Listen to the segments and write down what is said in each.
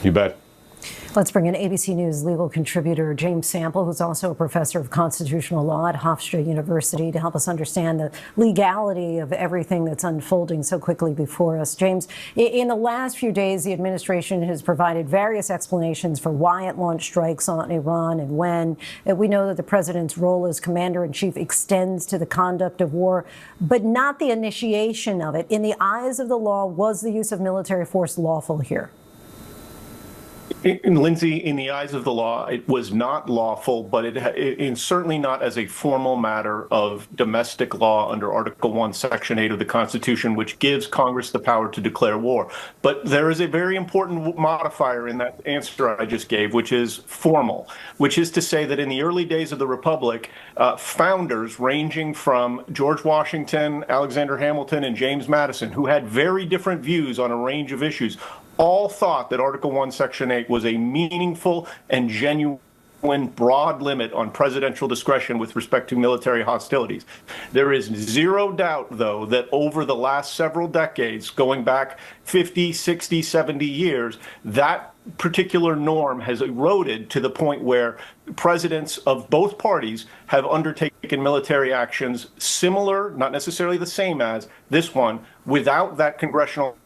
You bet. Let's bring in ABC News legal contributor James Sample, who's also a professor of constitutional law at Hofstra University, to help us understand the legality of everything that's unfolding so quickly before us. James, in the last few days, the administration has provided various explanations for why it launched strikes on Iran and when. We know that the president's role as commander-in-chief extends to the conduct of war, but not the initiation of it. In the eyes of the law, was the use of military force lawful here? Lindsay, in the eyes of the law, it was not lawful, but it certainly not as a formal matter of domestic law under Article 1, Section 8 of the Constitution, which gives Congress the power to declare war. But there is a very important modifier in that answer I just gave, which is formal, which is to say that in the early days of the Republic, founders ranging from George Washington, Alexander Hamilton, and James Madison, who had very different views on a range of issues, all thought that Article 1, Section 8 was a meaningful and genuine broad limit on presidential discretion with respect to military hostilities. There is zero doubt, though, that over the last several decades, going back 50, 60, 70 years, that particular norm has eroded to the point where presidents of both parties have undertaken military actions similar, not necessarily the same as this one, without that congressional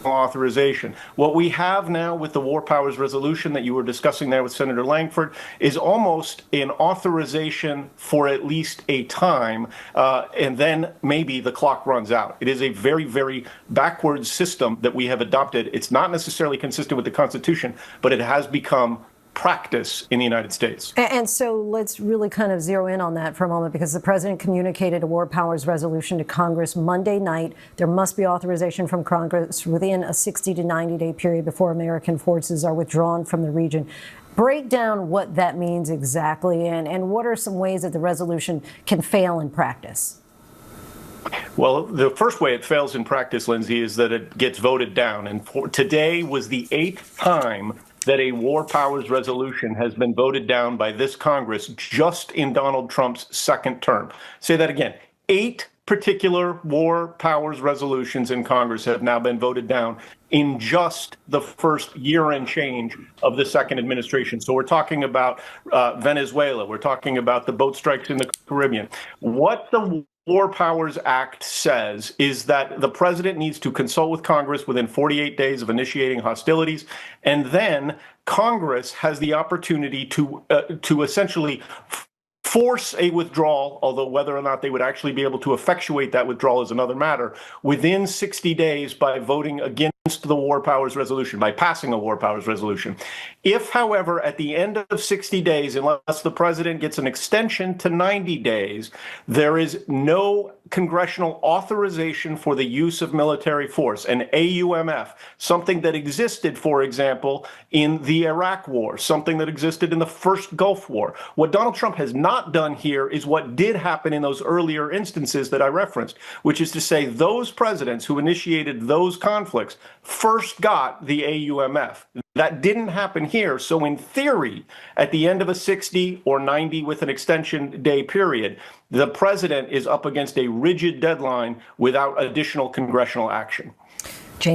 authorization. What we have now with the War Powers Resolution that you were discussing there with Senator Langford is almost an authorization for at least a time, and then maybe the clock runs out. It is a very, very backwards system that we have adopted. It's not necessarily consistent with the Constitution, but it has become practice in the United States. And so let's really kind of zero in on that for a moment, because the president communicated a War Powers Resolution to Congress Monday night. There must be authorization from Congress within a 60 to 90-day period before American forces are withdrawn from the region. Break down what that means exactly, and what are some ways that the resolution can fail in practice? Well, the first way it fails in practice, Lindsay, is that it gets voted down. And today was the 8th time that a War Powers Resolution has been voted down by this Congress just in Donald Trump's second term. Say that again. 8 particular War Powers Resolutions in Congress have now been voted down in just the first year and change of the second administration. So we're talking about Venezuela. We're talking about the boat strikes in the Caribbean. What the War Powers Act says is that the president needs to consult with Congress within 48 days of initiating hostilities, and then Congress has the opportunity to essentially force a withdrawal, although whether or not they would actually be able to effectuate that withdrawal is another matter, within 60 days by voting against the War Powers Resolution, by passing a War Powers Resolution. If, however, at the end of 60 days, unless the president gets an extension to 90 days, there is no congressional authorization for the use of military force, an AUMF, something that existed, for example, in the Iraq War, something that existed in the first Gulf War. What Donald Trump has not done here is what did happen in those earlier instances that I referenced, which is to say those presidents who initiated those conflicts first got the AUMF. That didn't happen here. So in theory, at the end of a 60 or 90 with an extension day period, the president is up against a rigid deadline without additional congressional action.